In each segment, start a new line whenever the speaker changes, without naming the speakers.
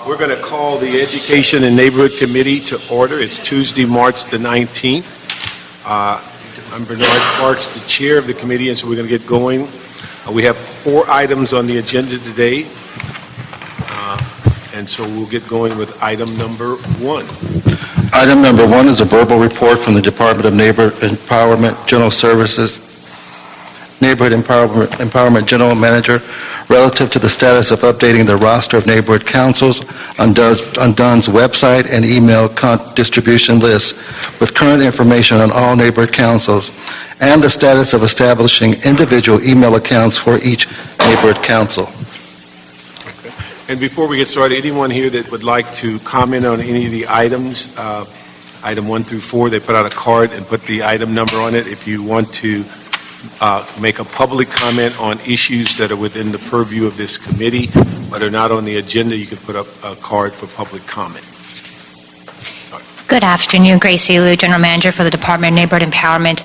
We're going to call the Education and Neighborhood Committee to order. It's Tuesday, March the 19th. I'm Bernard Parks, the chair of the committee, and so we're going to get going. We have 4 items on the agenda today, and so we'll get going with item number 1.
Item number 1 is a verbal report from the Department of Neighborhood Empowerment General Services, Neighborhood Empowerment General Manager, relative to the status of updating the roster of neighborhood councils on DUN's website and email distribution list with current information on all neighborhood councils and the status of establishing individual email accounts for each neighborhood council.
Okay. And before we get started, anyone here that would like to comment on any of the items, item 1 through 4, they put out a card and put the item number on it. If you want to make a public comment on issues that are within the purview of this committee but are not on the agenda, you can put up a card for public comment.
Good afternoon, Grace Elu, General Manager for the Department of Neighborhood Empowerment.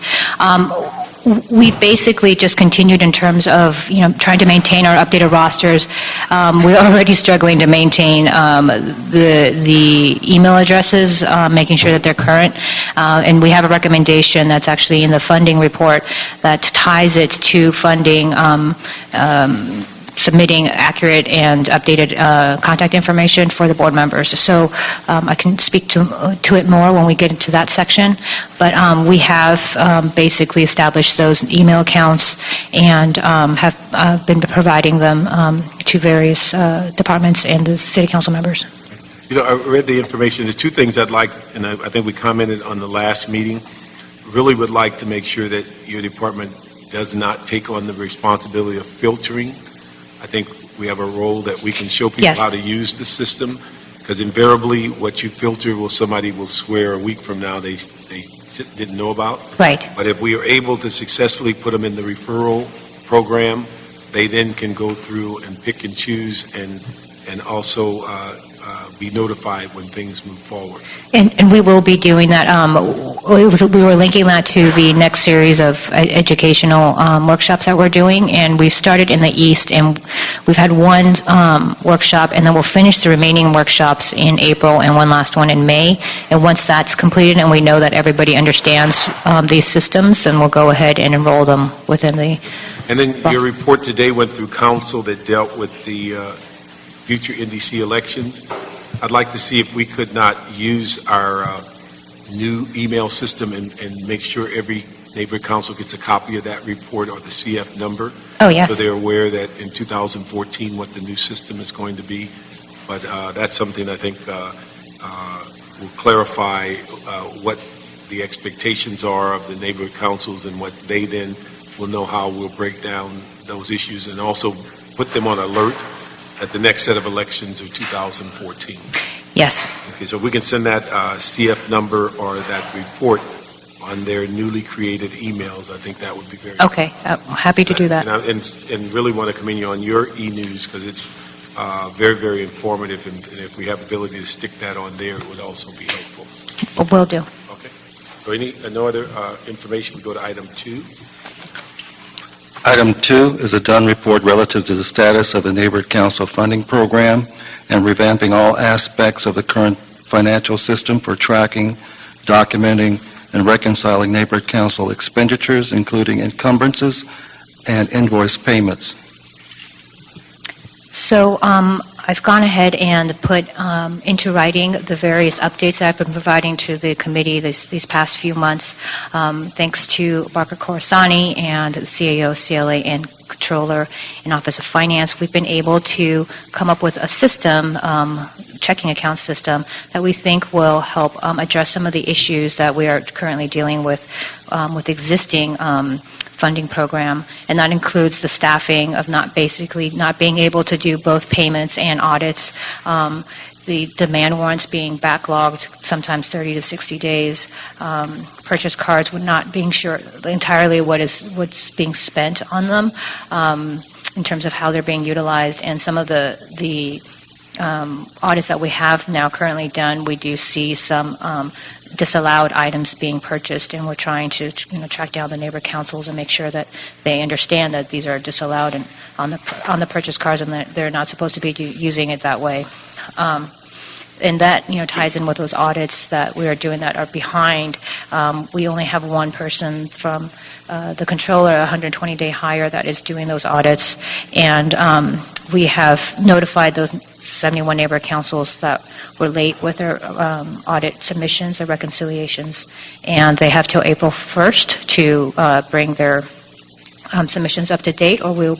We've basically just continued in terms of, trying to maintain our updated rosters. We're already struggling to maintain the email addresses, making sure that they're current. And we have a recommendation that's actually in the funding report that ties it to funding submitting accurate and updated contact information for the board members. So I can speak to it more when we get into that section. But we have basically established those email accounts and have been providing them to various departments and the city council members.
I read the information. The 2 things I'd like, and I think we commented on the last meeting, really would like to make sure that your department does not take on the responsibility of filtering. I think we have a role that we can show people how to use the system, because invariably what you filter somebody will swear a week from now they didn't know about.
Right.
But if we are able to successfully put them in the referral program, they then can go through and pick and choose and also be notified when things move forward.
And we will be doing that. We were linking that to the next series of educational workshops that we're doing, and we've started in the East, and we've had 1 workshop, and then we'll finish the remaining workshops in April and 1 last one in May. And once that's completed and we know that everybody understands these systems, then we'll go ahead and enroll them within the...
And then your report today went through council that dealt with the future NDC elections. I'd like to see if we could not use our new email system and make sure every neighborhood council gets a copy of that report or the CF number.
Oh, yes.
So they're aware that in 2014 what the new system is going to be. But that's something I think will clarify what the expectations are of the neighborhood councils and what they then will know how we'll break down those issues and also put them on alert at the next set of elections of 2014.
Yes.
Okay, so we can send that CF number or that report on their newly created emails. I think that would be very
Okay, I'm happy to do that.
And really want to commend you on your e-news because it's very, very informative, and if we have the ability to stick that on there, it would also be helpful.
Will do.
Okay. So no other information, we go to item 2.
Item 2 is a DUN report relative to the status of the Neighborhood Council funding program and revamping all aspects of the current financial system for tracking, documenting, and reconciling Neighborhood Council expenditures, including encumbrances and invoice payments.
So I've gone ahead and put into writing the various updates that I've been providing to the committee these past few months. Thanks to Barker Khorassani and the CAO, CLA, and Controller in Office of Finance, we've been able to come up with a system, checking account system, that we think will help address some of the issues that we are currently dealing with existing funding program, and that includes the staffing of not being able to do both payments and audits, the demand warrants being backlogged sometimes 30 to 60 days, purchase cards would not being sure entirely what's being spent on them in terms of how they're being utilized, and some of the audits that we have now currently done, we do see some disallowed items being purchased, and we're trying to track down the neighbor councils and make sure that they understand that these are disallowed and on the purchase cards, and that they're not supposed to be using it that way. And that ties in with those audits that we are doing that are behind. We only have one person from the controller, 120-day hire, that is doing those audits, and we have notified those 71 neighbor councils that were late with their audit submissions, their reconciliations, and they have till April 1st to bring their submissions up to date, or we'll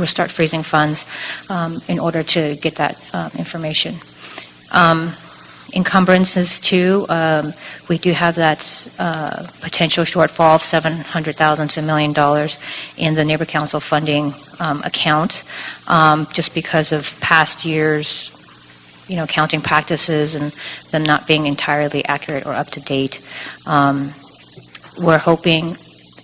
start freezing funds in order to get that information. Encumbrances too, we do have that potential shortfall of $700,000 to $1 million in the neighbor council funding account, just because of past years, accounting practices and them not being entirely accurate or up to date. We're hoping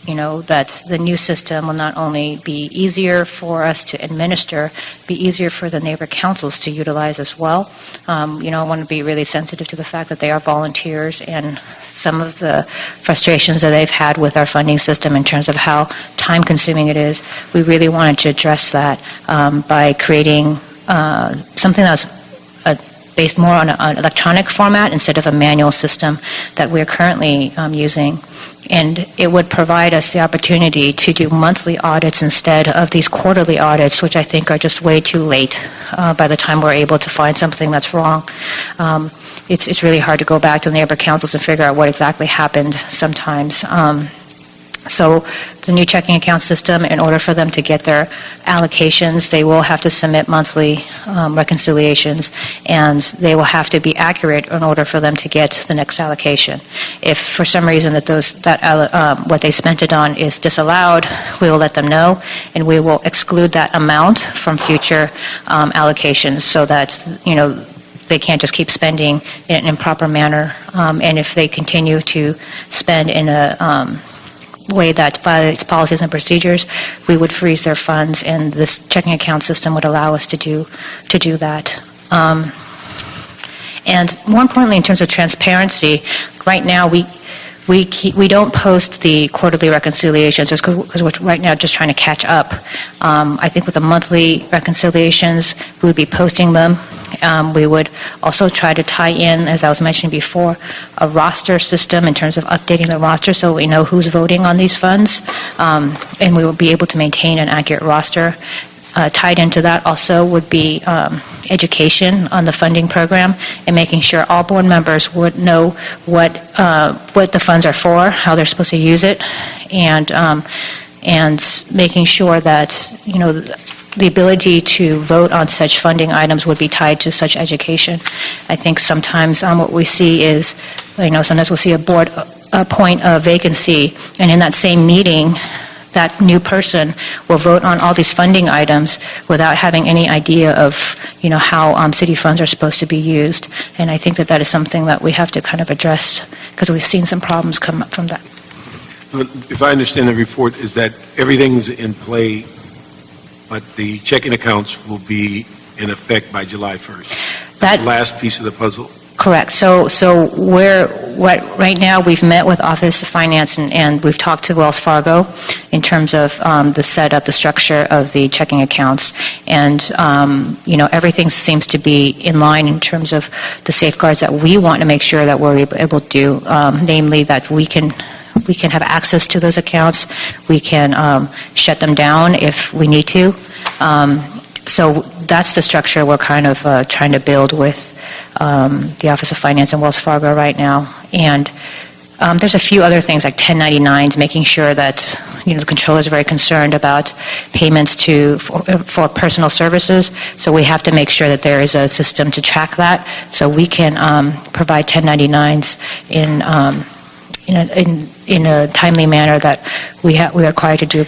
that the new system will not only be easier for us to administer, be easier for the neighbor councils to utilize as well. I want to be really sensitive to the fact that they are volunteers, and some of the frustrations that they've had with our funding system in terms of how time-consuming it is. We really wanted to address that by creating something that's based more on an electronic format instead of a manual system that we're currently using. And it would provide us the opportunity to do monthly audits instead of these quarterly audits, which I think are just way too late by the time we're able to find something that's wrong. It's really hard to go back to the neighbor councils and figure out what exactly happened sometimes. So the new checking account system, in order for them to get their allocations, they will have to submit monthly reconciliations, and they will have to be accurate in order for them to get the next allocation. If for some reason what they spent it on is disallowed, we will let them know, and we will exclude that amount from future allocations, so that they can't just keep spending in an improper manner. And if they continue to spend in a way that violates policies and procedures, we would freeze their funds, and this checking account system would allow us to do that. And more importantly, in terms of transparency, right now we don't post the quarterly reconciliations just because we're right now just trying to catch up. I think with the monthly reconciliations, we would be posting them. We would also try to tie in, as I was mentioning before, a roster system in terms of updating the roster so we know who's voting on these funds, and we will be able to maintain an accurate roster. Tied into that also would be education on the funding program and making sure all board members would know what the funds are for, how they're supposed to use it, and making sure that the ability to vote on such funding items would be tied to such education. I think sometimes what we see is, sometimes we'll see a board appoint a vacancy, and in that same meeting, that new person will vote on all these funding items without having any idea of, how city funds are supposed to be used. And I think that is something that we have to kind of address, because we've seen some problems come up from that.
If I understand the report, is that everything's in play, but the checking accounts will be in effect by July 1st? That last piece of the puzzle?
Correct. So right now we've met with Office of Finance and we've talked to Wells Fargo in terms of the setup, the structure of the checking accounts, and everything seems to be in line in terms of the safeguards that we want to make sure that we're able to do, namely that we can have access to those accounts, we can shut them down if we need to. So that's the structure we're kind of trying to build with the Office of Finance and Wells Fargo right now. And there's a few other things like 1099s, making sure that the controller is very concerned about payments for personal services. So we have to make sure that there is a system to track that, so we can provide 1099s in a timely manner that we are required to do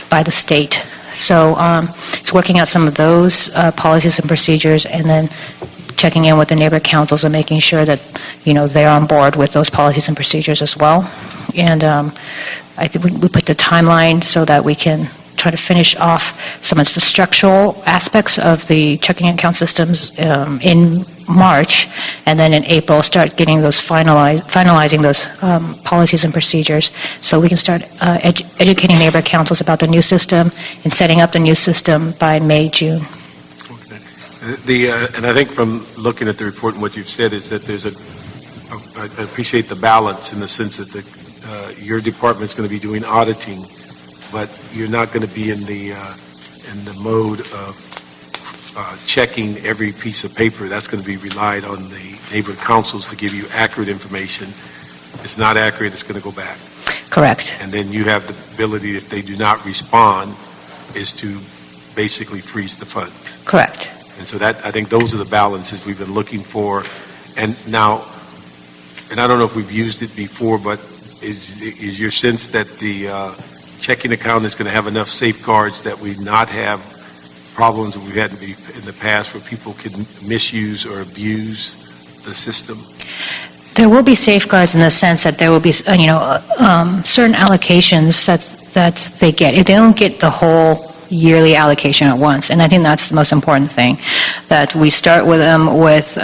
by the state. So it's working out some of those policies and procedures, and then checking in with the neighbor councils and making sure that they're on board with those policies and procedures as well. And I think we put the timeline so that we can try to finish off some of the structural aspects of the checking account systems in March, and then in April start getting those finalizing those policies and procedures, so we can start educating neighborhood councils about the new system and setting up the new system by May, June.
And I think from looking at the report and what you've said is that I appreciate the balance in the sense that your department's going to be doing auditing, but you're not going to be in the mode of checking every piece of paper. That's going to be relied on the neighborhood councils to give you accurate information. If it's not accurate, it's going to go back.
Correct.
And then you have the ability, if they do not respond, is to basically freeze the funds.
Correct.
And so that, I think those are the balances we've been looking for. And now, and I don't know if we've used it before, but is your sense that the checking account is going to have enough safeguards that we not have problems that we've had in the past where people can misuse or abuse the system?
There will be safeguards in the sense that there will be, certain allocations that they get. If they don't get the whole yearly allocation at once, and I think that's the most important thing, that we start with them with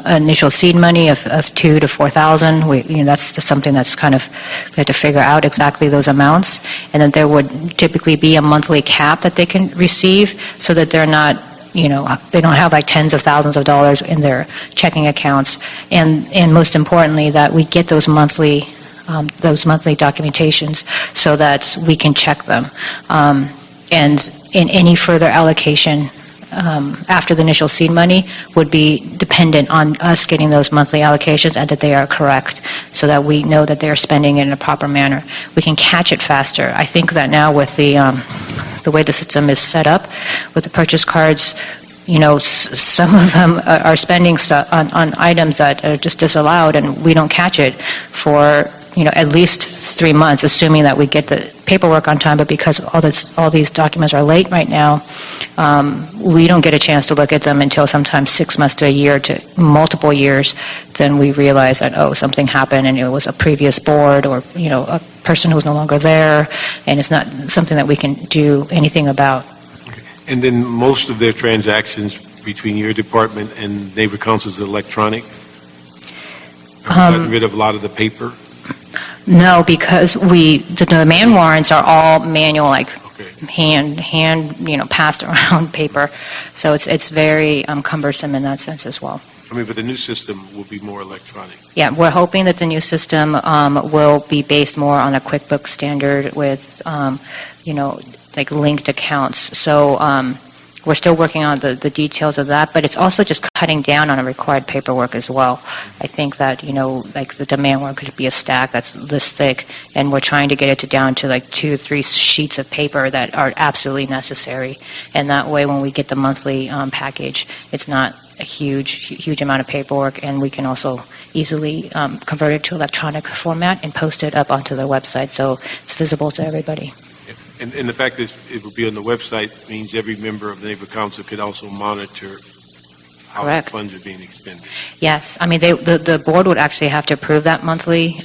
initial seed money of $2,000 to $4,000. That's just something that's kind of, we have to figure out exactly those amounts, and then there would typically be a monthly cap that they can receive, so that they're not, they don't have like tens of thousands of dollars in their checking accounts, and most importantly, that we get those monthly documentations so that we can check them. And in any further allocation after the initial seed money would be dependent on us getting those monthly allocations and that they are correct, so that we know that they are spending it in a proper manner. We can catch it faster. I think that now with the way the system is set up, with the purchase cards, some of them are spending stuff on items that are just disallowed, and we don't catch it for at least 3 months, assuming that we get the paperwork on time. But because all these documents are late right now, we don't get a chance to look at them until sometimes 6 months to a year to multiple years. Then we realize that, something happened and it was a previous board or, a person who's no longer there, and it's not something that we can do anything about.
Okay. And then most of their transactions between your department and neighbor councils is electronic? Have we gotten rid of a lot of the paper?
No, because the demand warrants are all manual, like
Okay.
hand, passed around paper. So it's very cumbersome in that sense as well.
But the new system will be more electronic.
Yeah, we're hoping that the new system will be based more on a QuickBooks standard with, like linked accounts. So we're still working on the details of that, but it's also just cutting down on a required paperwork as well. I think that, like the demand warrant could be a stack that's this thick, and we're trying to get it down to like 2 or 3 sheets of paper that are absolutely necessary. And that way, when we get the monthly package, it's not a huge amount of paperwork, and we can also easily convert it to electronic format and post it up onto the website so it's visible to everybody.
And the fact is, it will be on the website means every member of the neighbor council could also monitor how
Correct.
the funds are being expended.
Yes, the board would actually have to approve that monthly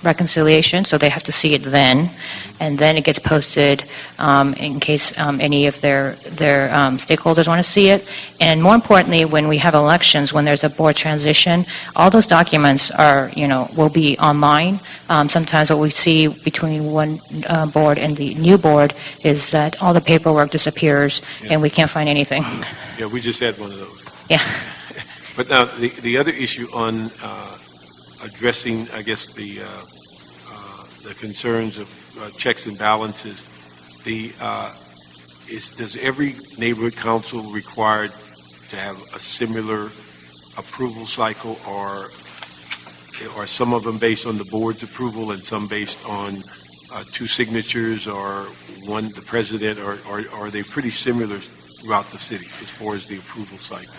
reconciliation, so they have to see it then, and then it gets posted in case any of their stakeholders want to see it. And more importantly, when we have elections, when there's a board transition, all those documents are, will be online. Sometimes what we see between one board and the new board is that all the paperwork disappears and we can't find anything.
Yeah, we just had one of those.
Yeah.
But now, the other issue on addressing, I guess, the concerns of checks and balances, does every neighborhood council required to have a similar approval cycle, or are some of them based on the board's approval and some based on 2 signatures or one, the president, or are they pretty similar throughout the city as far as the approval cycle?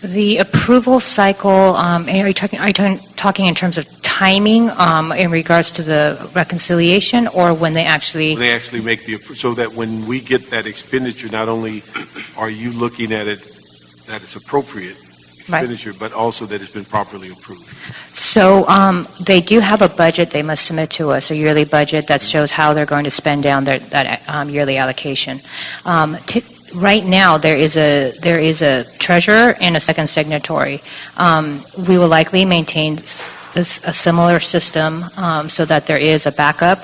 The approval cycle, are you talking in terms of timing in regards to the reconciliation, or when they actually...
They actually make so that when we get that expenditure, not only are you looking at it that it's appropriate,
Right.
expenditure, but also that it's been properly approved.
So they do have a budget they must submit to us, a yearly budget that shows how they're going to spend down that yearly allocation. Right now, there is a treasurer and a second signatory. We will likely maintain a similar system so that there is a backup.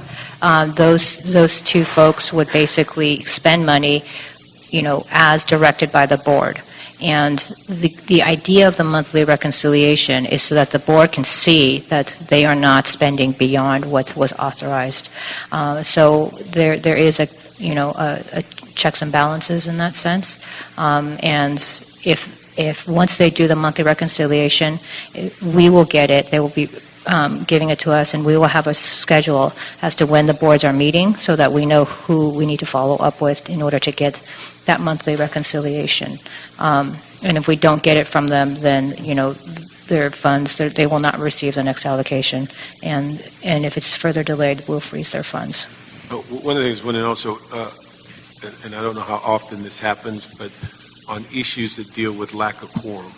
Those two folks would basically spend money, as directed by the board. And the idea of the monthly reconciliation is so that the board can see that they are not spending beyond what was authorized. So there is a checks and balances in that sense. And if once they do the monthly reconciliation, we will get it. They will be giving it to us, and we will have a schedule as to when the boards are meeting so that we know who we need to follow up with in order to get that monthly reconciliation. And if we don't get it from them, then, their funds, they will not receive the next allocation. And if it's further delayed, we'll freeze their funds.
One of the things, and also, and I don't know how often this happens, but on issues that deal with lack of quorum,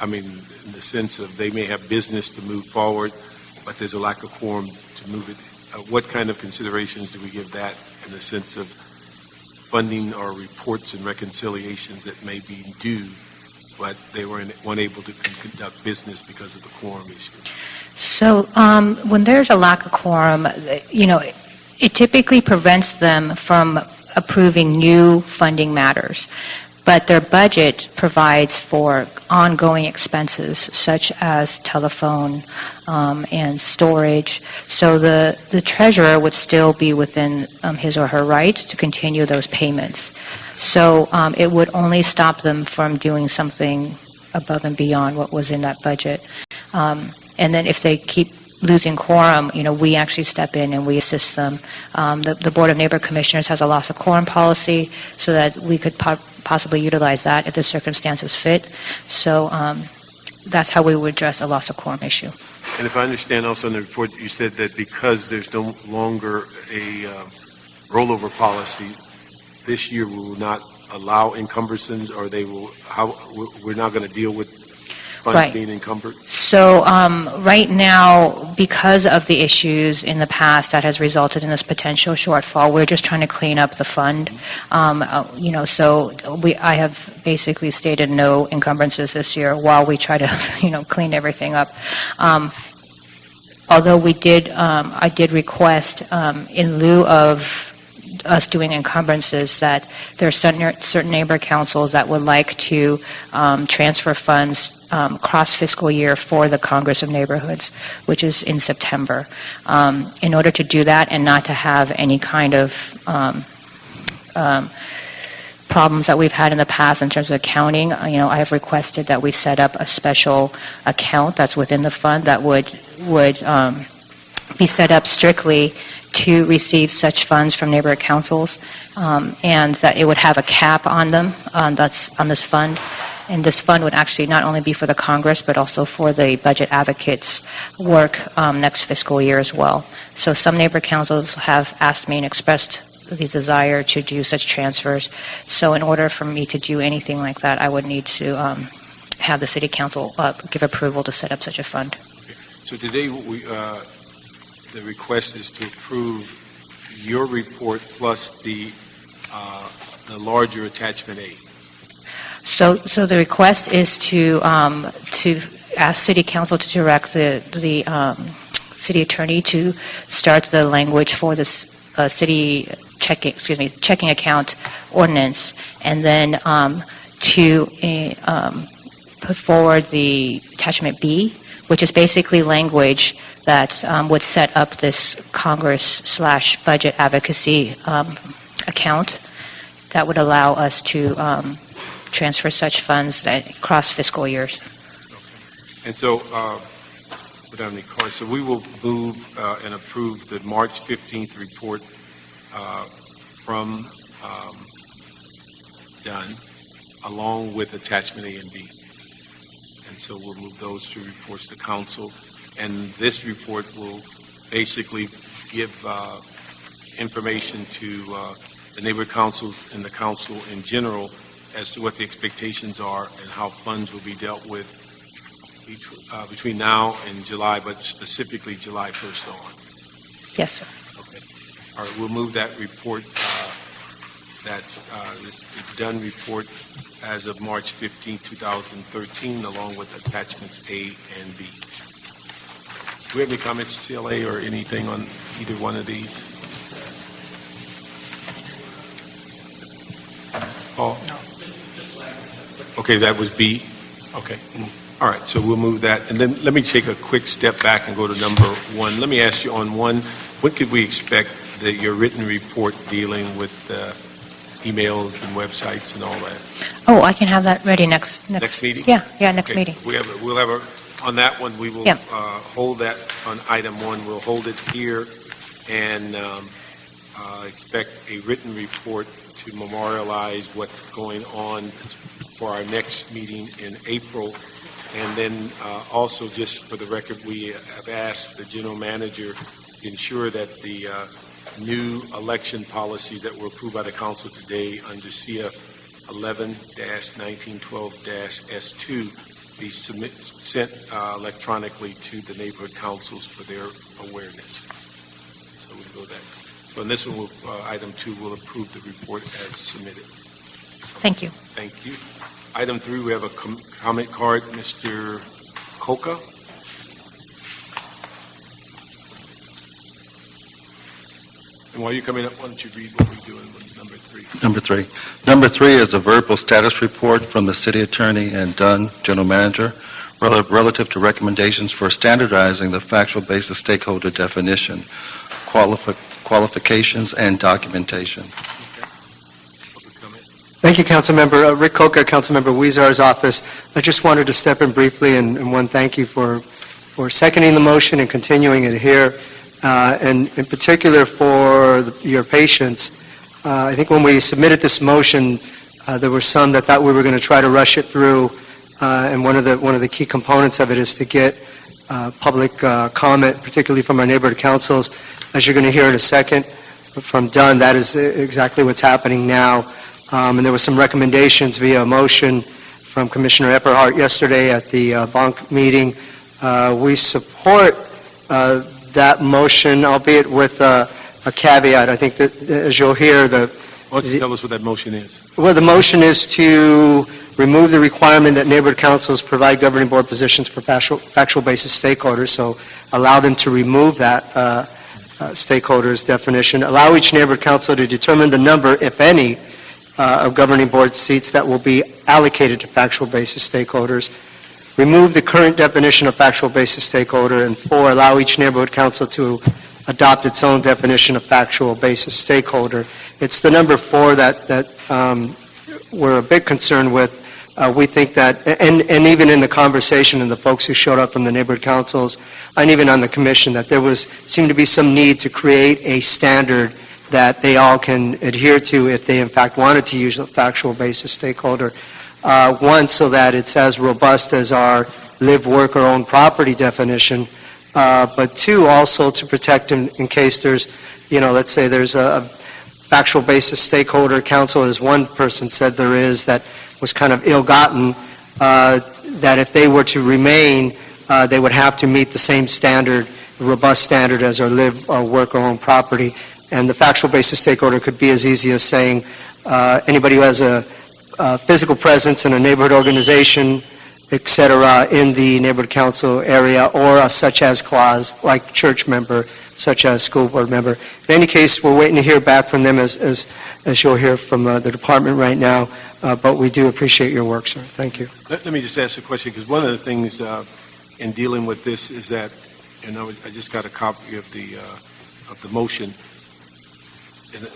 I mean, in the sense of they may have business to move forward, but there's a lack of quorum to move it. What kind of considerations do we give that in the sense of funding or reports and reconciliations that may be due, but they were unable to conduct business because of the quorum issue?
So when there's a lack of quorum, it typically prevents them from approving new funding matters. But their budget provides for ongoing expenses such as telephone and storage. So the treasurer would still be within his or her right to continue those payments. So it would only stop them from doing something above and beyond what was in that budget. And then if they keep losing quorum, we actually step in and we assist them. The Board of Neighborhood Commissioners has a loss of quorum policy so that we could possibly utilize that if the circumstances fit. So that's how we would address a loss of quorum issue.
And if I understand also in the report, you said that because there's no longer a rollover policy, this year we will not allow encumbrances, or we're not going to deal with funds
Right.
being encumbered?
So right now, because of the issues in the past that has resulted in this potential shortfall, we're just trying to clean up the fund. So I have basically stated no encumbrances this year while we try to, clean everything up. Although I did request in lieu of us doing encumbrances that there are certain neighbor councils that would like to transfer funds cross fiscal year for the Congress of Neighborhoods, which is in September. In order to do that and not to have any kind of problems that we've had in the past in terms of accounting, I have requested that we set up a special account that's within the fund that would be set up strictly to receive such funds from neighborhood councils, and that it would have a cap on them, on this fund. And this fund would actually not only be for the Congress, but also for the budget advocates' work next fiscal year as well. So some neighborhood councils have asked me and expressed the desire to do such transfers. So in order for me to do anything like that, I would need to have the city council give approval to set up such a fund.
So today, the request is to approve your report plus the larger attachment A.
So the request is to ask City Council to direct the City Attorney to start the language for this city checking account ordinance, and then to put forward the attachment B, which is basically language that would set up this Congress/budget advocacy account that would allow us to transfer such funds that cross fiscal years.
Okay. And so, without any cards, so we will move and approve the March 15th report from Dunn, along with attachment A and B. And so we'll move those two reports to council. And this report will basically give information to the neighborhood councils and the council in general as to what the expectations are and how funds will be dealt with between now and July, but specifically July 1st on.
Yes, sir.
Okay. All right, we'll move that report, that's this done report as of March 15, 2013, along with attachments A and B. Do we have any comments, CLA, or anything on either one of these? Paul? No. Okay, that was B? Okay. All right, so we'll move that. And then let me take a quick step back and go to number one. Let me ask you on one, when could we expect your written report dealing with emails and websites and all that?
Oh, I can have that ready next
meeting?
Yeah, next
Okay,
meeting.
We'll have on that one, we will
Yeah.
hold that on item one. We'll hold it here and expect a written report to memorialize what's going on for our next meeting in April. And then also, just for the record, we have asked the general manager to ensure that the new election policies that were approved by the council today under CF 11-1912-S2 be sent electronically to the neighborhood councils for their awareness. So we'll go that. So in this one, item 2, we'll approve the report as submitted.
Thank you.
Thank you. Item 3, we have a comment card, Mr. Coca. And while you're coming up, why don't you read what we're doing with number 3?
Number 3. Number 3 is a verbal status report from the city attorney and Dunn, general manager, relative to recommendations for standardizing the factual basis stakeholder definition, qualifications, and documentation.
Public comment.
Thank you, Councilmember. Rick Coca, Councilmember Weezar's office. I just wanted to step in briefly and one, thank you for seconding the motion and continuing it here, and in particular for your patience. I think when we submitted this motion, there were some that thought we were going to try to rush it through, and one of the key components of it is to get public comment, particularly from our neighborhood councils. As you're going to hear in a second from Dunn, that is exactly what's happening now. And there were some recommendations via a motion from Commissioner Epperhart yesterday at the Bonk meeting. We support that motion, albeit with a caveat. I think that, as you'll hear,
Why don't you tell us what that motion is?
well, the motion is to remove the requirement that neighborhood councils provide governing board positions for factual basis stakeholders, so allow them to remove that stakeholders definition, allow each neighborhood council to determine the number, if any, of governing board seats that will be allocated to factual basis stakeholders, remove the current definition of factual basis stakeholder, and 4, allow each neighborhood council to adopt its own definition of factual basis stakeholder. It's the number 4 that we're a bit concerned with. We think that, and even in the conversation and the folks who showed up from the neighborhood councils, and even on the commission, that there seemed to be some need to create a standard that they all can adhere to if they in fact wanted to use a factual basis stakeholder. One, so that it's as robust as our live, work, or own property definition, but 2, also to protect in case there's, let's say there's a factual basis stakeholder council, as one person said there is, that was kind of ill-gotten, that if they were to remain, they would have to meet the same standard, robust standard as our live, work, or own property. And the factual basis stakeholder could be as easy as saying anybody who has a physical presence in a neighborhood organization, et cetera, in the neighborhood council area, or a such as clause, like church member, such as school board member. In any case, we're waiting to hear back from them, as you'll hear from the department right now, but we do appreciate your work, sir. Thank you.
Let me just ask a question, because one of the things in dealing with this is that, and I just got a copy of the motion,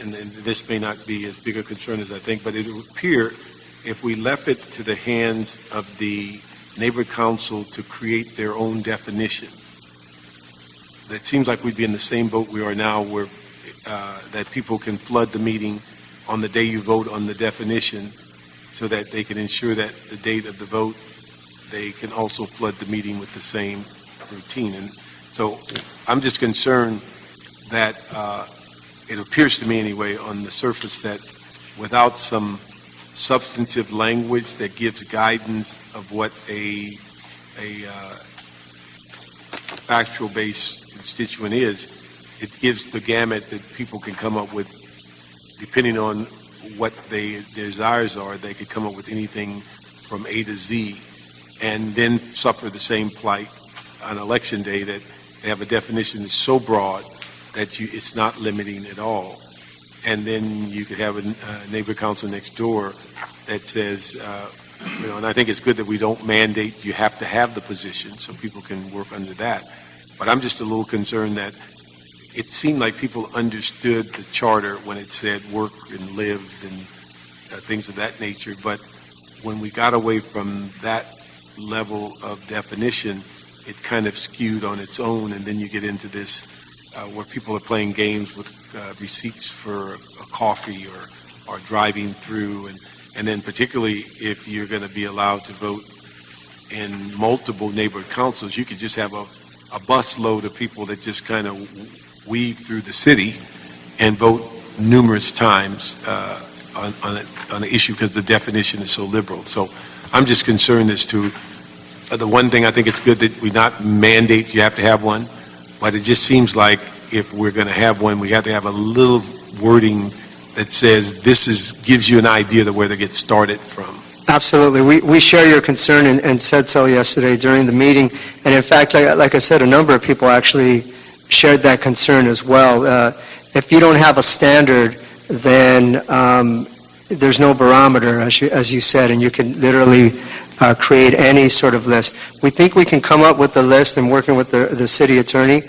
and this may not be as big a concern as I think, but it would appear if we left it to the hands of the neighborhood council to create their own definition, it seems like we'd be in the same boat we are now, where that people can flood the meeting on the day you vote on the definition, so that they can ensure that the date of the vote, they can also flood the meeting with the same routine. And so I'm just concerned that it appears to me anyway on the surface that without some substantive language that gives guidance of what a factual-based constituent is. It gives the gamut that people can come up with, depending on what their desires are. They could come up with anything from A to Z, and then suffer the same plight on election day, that they have a definition that's so broad that it's not limiting at all. And then you could have a neighbor council next door that says, and I think it's good that we don't mandate you have to have the position so people can work under that. But I'm just a little concerned that it seemed like people understood the charter when it said work and live and things of that nature. But when we got away from that level of definition, it kind of skewed on its own, and then you get into this where people are playing games with receipts for a coffee or driving through, and then particularly if you're going to be allowed to vote in multiple neighborhood councils, you could just have a bus load of people that just kind of weave through the city and vote numerous times on an issue because the definition is so liberal. So I'm just concerned as to the one thing. I think it's good that we not mandate you have to have one, but it just seems like if we're going to have one, we have to have a little wording that says gives you an idea of where to get started from.
Absolutely. We share your concern and said so yesterday during the meeting. And in fact, like I said, a number of people actually shared that concern as well. If you don't have a standard, then there's no barometer, as you said, and you can literally create any sort of list. We think we can come up with a list, and working with the city attorney,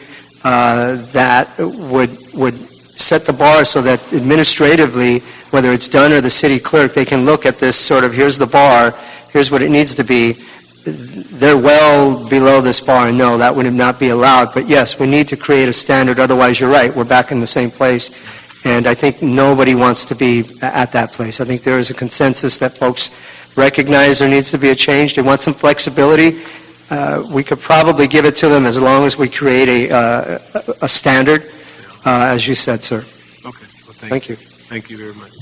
that would set the bar so that administratively, whether it's done or the city clerk, they can look at this sort of, here's the bar, here's what it needs to be. They're well below this bar, and no, that would not be allowed. But yes, we need to create a standard, otherwise you're right, we're back in the same place. And I think nobody wants to be at that place. I think there is a consensus that folks recognize there needs to be a change. They want some flexibility. We could probably give it to them as long as we create a standard, as you said, sir.
Okay. Well,
Thank you.
Thank you very much.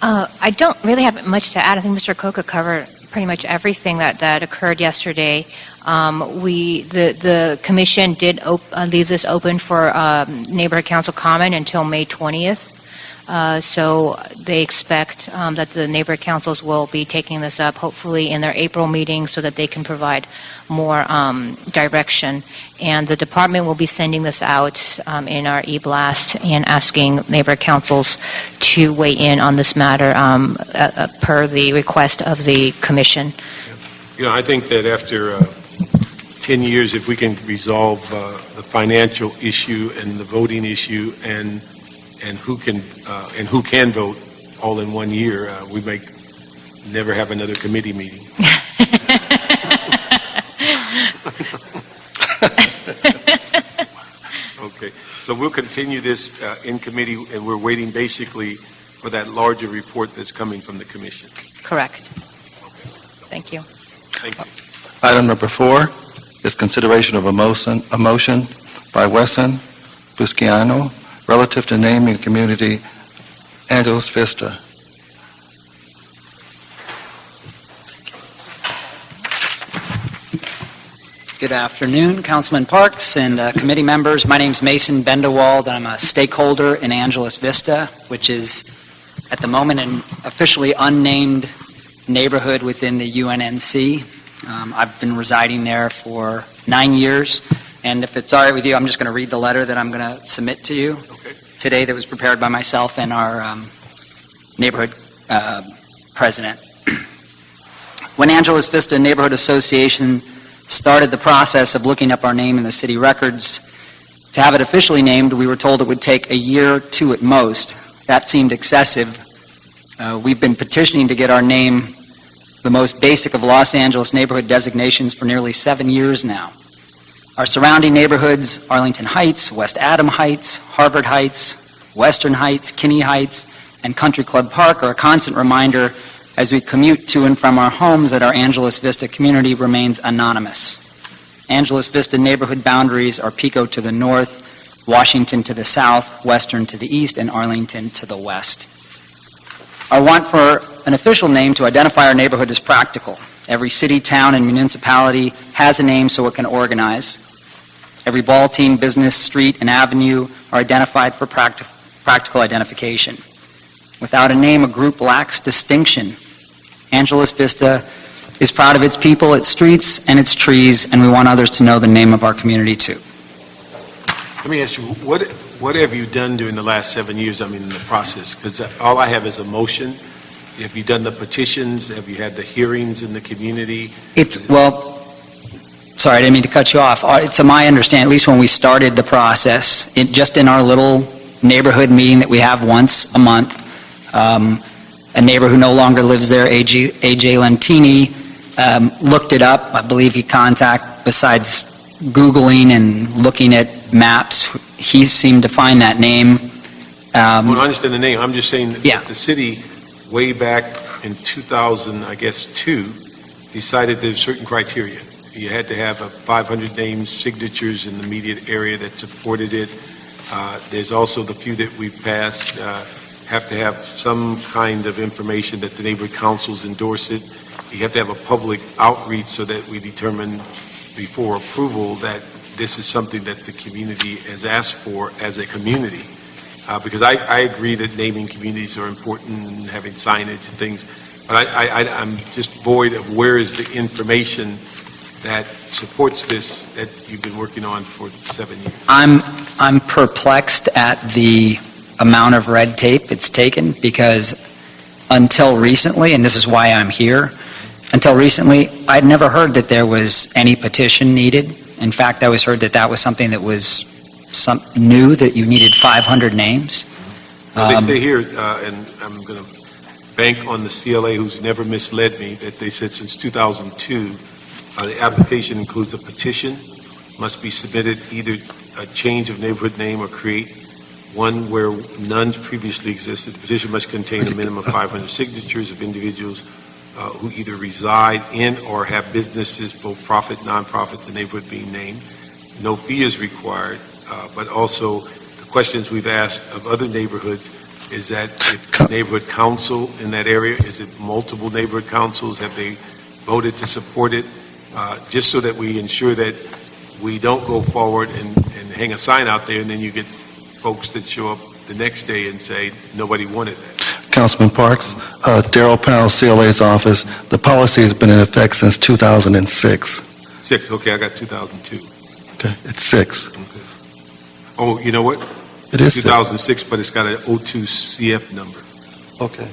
I don't really have much to add. I think Mr. Coca covered pretty much everything that occurred yesterday. The commission did leave this open for neighborhood council comment until May 20th. So they expect that the neighborhood councils will be taking this up hopefully in their April meeting so that they can provide more direction. And the department will be sending this out in our e-blast and asking neighborhood councils to weigh in on this matter per the request of the commission.
I think that after 10 years, if we can resolve the financial issue and the voting issue and who can vote all in 1 year, we may never have another committee meeting. Okay, so we'll continue this in committee, and we're waiting basically for that larger report that's coming from the commission.
Correct. Thank you.
Thank you.
Item number 4 is consideration of a motion by Wesson Busciano relative to naming community Angelus Vista.
Good afternoon, Councilman Parks and committee members. My name is Mason Bendewald. I'm a stakeholder in Angelus Vista, which is at the moment an officially unnamed neighborhood within the UNNC. I've been residing there for 9 years, and if it's all right with you, I'm just going to read the letter that I'm going to submit to you today that was prepared by myself and our neighborhood president. When Angelus Vista Neighborhood Association started the process of looking up our name in the city records, to have it officially named, we were told it would take a year or two at most. That seemed excessive. We've been petitioning to get our name the most basic of Los Angeles neighborhood designations for nearly 7 years now. Our surrounding neighborhoods, Arlington Heights, West Adam Heights, Harvard Heights, Western Heights, Kinney Heights, and Country Club Park, are a constant reminder as we commute to and from our homes that our Angelus Vista community remains anonymous. Angelus Vista neighborhood boundaries are Pico to the north, Washington to the south, Western to the east, and Arlington to the west. Our want for an official name to identify our neighborhood is practical. Every city, town, and municipality has a name so it can organize. Every ball team, business, street, and avenue are identified for practical identification. Without a name, a group lacks distinction. Angelus Vista is proud of its people, its streets, and its trees, and we want others to know the name of our community too.
Let me ask you, what have you done during the last 7 years, in the process? Because all I have is a motion. Have you done the petitions? Have you had the hearings in the community?
Sorry, I didn't mean to cut you off. It's my understanding, at least when we started the process, just in our little neighborhood meeting that we have once a month, a neighbor who no longer lives there, AJ Lentini, looked it up. I believe besides Googling and looking at maps, he seemed to find that name.
Well, I understand the name. I'm just saying that
Yeah.
the city, way back in 2000, I guess, 2, decided there's certain criteria. You had to have 500 names, signatures in the immediate area that supported it. There's also the few that we've passed have to have some kind of information that the neighborhood councils endorse it. You have to have a public outreach so that we determine before approval that this is something that the community has asked for as a community. Because I agree that naming communities are important and having signage and things, but I'm just void of where is the information that supports this that you've been working on for 7 years.
I'm perplexed at the amount of red tape it's taken, because until recently, and this is why I'm here, until recently, I'd never heard that there was any petition needed. In fact, I always heard that was something that was new, that you needed 500 names.
Well, they say here, and I'm going to bank on the CLA, who's never misled me, that they said since 2002, the application includes a petition, must be submitted, either a change of neighborhood name or create one where none previously existed. The petition must contain a minimum of 500 signatures of individuals who either reside in or have businesses, both profit, nonprofit, the neighborhood being named. No fee is required, but also the questions we've asked of other neighborhoods is that if the neighborhood council in that area, is it multiple neighborhood councils? Have they voted to support it? Just so that we ensure that we don't go forward and hang a sign out there, and then you get folks that show up the next day and say, nobody wanted that.
Councilman Parks, Darrell Powell, CLA's office, the policy has been in effect since 2006.
6, okay, I got 2002.
Okay, it's 6.
Okay. Oh, you know what?
It is
2006, but it's got an 02 CF number.
Okay.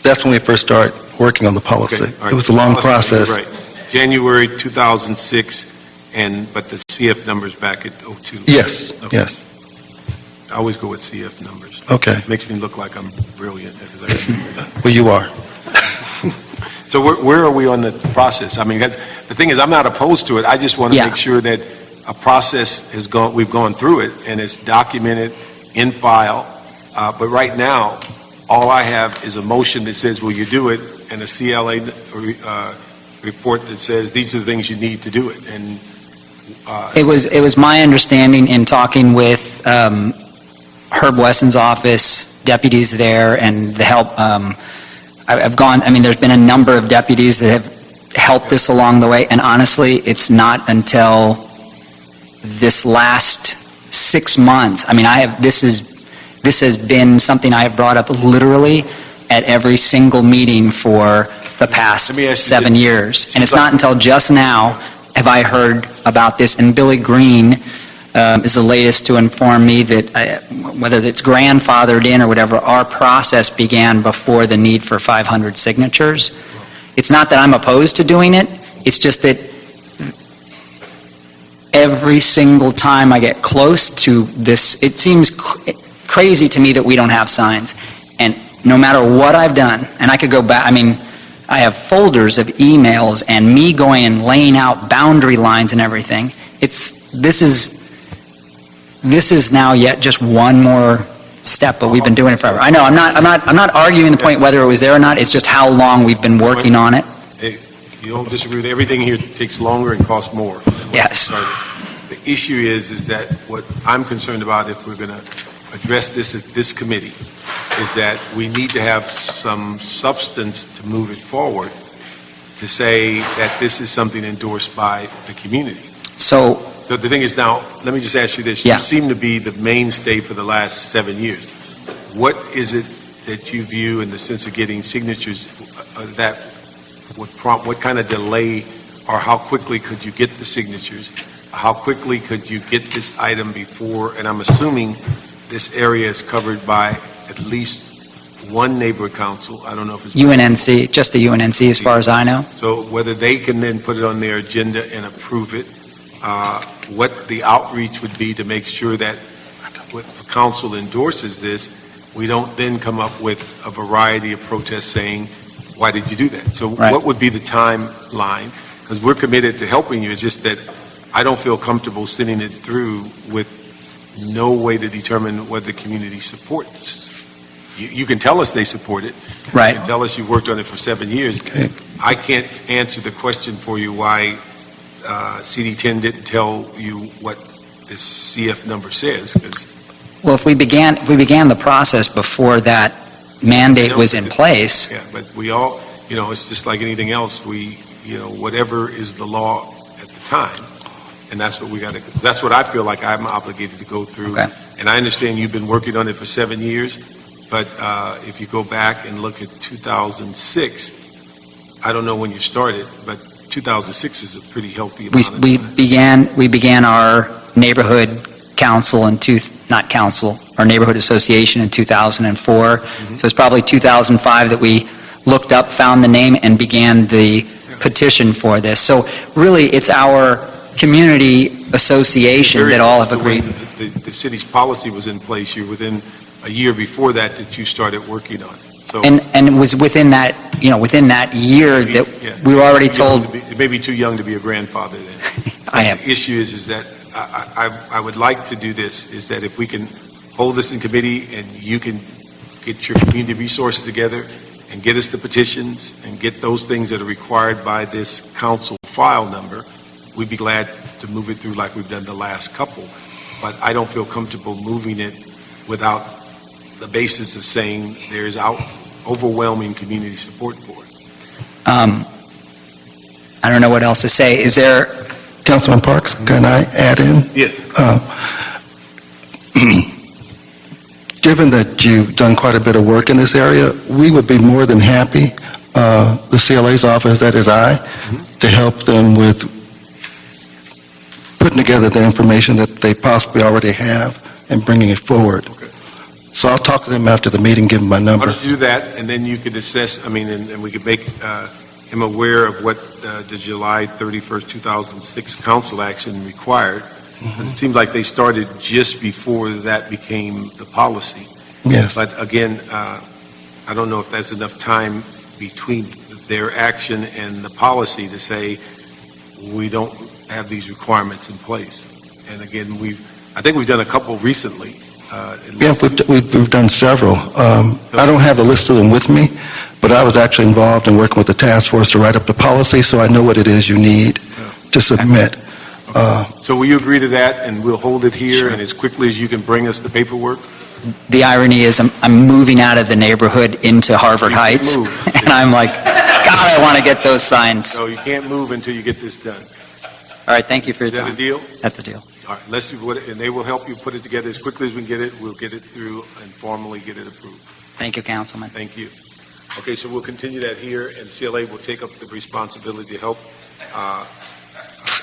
That's when we first started working on the policy.
Okay, all right.
It was a long process.
Right. January 2006, but the CF number's back at 02.
Yes,
Okay.
yes.
I always go with CF numbers.
Okay.
Makes me look like I'm brilliant.
Well, you are.
So where are we on the process? I mean, the thing is, I'm not opposed to it. I just want to make sure that a process we've gone through it, and it's documented in file. But right now, all I have is a motion that says, will you do it, and a CLA report that says, these are the things you need to do it. And
It was my understanding in talking with Herb Wesson's office, deputies there, and the help. There's been a number of deputies that have helped this along the way, and honestly, it's not until this last 6 months. This has been something I have brought up literally at every single meeting for the past 7 years, and it's not until just now have I heard about this. And Billy Green is the latest to inform me that whether it's grandfathered in or whatever, our process began before the need for 500 signatures. It's not that I'm opposed to doing it, it's just that every single time I get close to this, it seems crazy to me that we don't have signs. And no matter what I've done, and I could go back, I have folders of emails and me going and laying out boundary lines and everything. This is now yet just one more step, but we've been doing it forever. I know, I'm not arguing the point whether it was there or not, it's just how long we've been working on it.
Hey, you don't disagree with everything here takes longer and costs more.
Yes.
The issue is that what I'm concerned about, if we're going to address this at this committee, is that we need to have some substance to move it forward, to say that this is something endorsed by the community.
So,
So the thing is now, let me just ask you this.
Yeah.
You seem to be the mainstay for the last 7 years. What is it that you view in the sense of getting signatures that would prompt, what kind of delay or how quickly could you get the signatures? How quickly could you get this item before, and I'm assuming this area is covered by at least one neighborhood council. I don't know if it's...
UNNC, just the UNNC as far as I know.
So whether they can then put it on their agenda and approve it, what the outreach would be to make sure that when the council endorses this, we don't then come up with a variety of protests saying, why did you do that? So
Right.
what would be the timeline? Because we're committed to helping you. It's just that I don't feel comfortable sending it through with no way to determine whether the community supports. You can tell us they support it.
Right.
You can tell us you worked on it for 7 years.
Okay.
I can't answer the question for you why CD10 didn't tell you what this CF number says, because
Well, if we began the process before that mandate was in place,
yeah, but we all, it's just like anything else. We, whatever is the law at the time, and that's what that's what I feel like I'm obligated to go through.
Okay.
And I understand you've been working on it for 7 years, but if you go back and look at 2006, I don't know when you started, but 2006 is a pretty healthy amount of time.
we began our neighborhood council our neighborhood association in 2004. So it's probably 2005 that we looked up, found the name, and began the petition for this. So really, it's our community association that all have
So when
agreed.
The city's policy was in place, you're within a year before that you started working on it. So
And it was within that year that
yeah.
we were already told,
It may be too young to be a grandfather then.
I am.
The issue is that I would like to do this, is that if we can hold this in committee and you can get your community resources together and get us the petitions and get those things that are required by this council file number, we'd be glad to move it through like we've done the last couple. But I don't feel comfortable moving it without the basis of saying there's overwhelming community support for it.
I don't know what else to say. Is there,
Councilman Parks, can I add in?
Yeah.
Given that you've done quite a bit of work in this area, we would be more than happy, the CLA's office, that is I, to help them with putting together the information that they possibly already have and bringing it forward.
Okay.
So I'll talk to them after the meeting, give them my
Why
number.
don't you do that, and then you could assess, and we could make him aware of what the July 31st, 2006 council action required. It seems like they started just before that became the policy.
Yes.
But again, I don't know if that's enough time between their action and the policy to say, we don't have these requirements in place. And again, I think we've done a couple recently.
Yeah, we've done several. I don't have the list of them with me, but I was actually involved in working with the task force to write up the policy, so I know what it is you need to submit.
So will you agree to that, and we'll hold it here,
Sure.
and as quickly as you can bring us the paperwork?
the irony is I'm moving out of the neighborhood into Harvard
You can't
Heights,
move.
and I'm like, God, I want to get those signs.
So you can't move until you get this done.
All right, thank you for
Is
your
that a
time.
deal?
That's a deal.
All right, let's see and they will help you put it together as quickly as we can get it. We'll get it through and formally get it approved.
Thank you, Councilman.
Thank you. Okay, so we'll continue that here, and CLA will take up the responsibility to help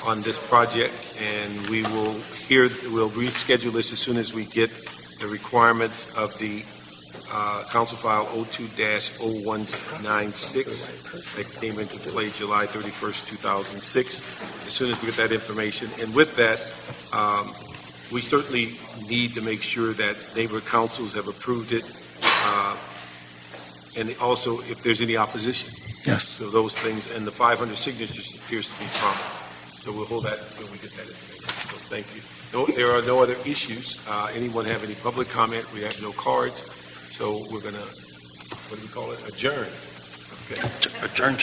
on this project, and we'll reschedule this as soon as we get the requirements of the Council File 02-0196 that came into play July 31st, 2006, as soon as we get that information. And with that, we certainly need to make sure that neighborhood councils have approved it, and also if there's any opposition.
Yes.
So those things, and the 500 signatures appears to be common. So we'll hold that until we get that information. So thank you. No, there are no other issues. Anyone have any public comment? We have no cards. So we're going to, what do we call it? Adjourn. Okay.
Adjourn.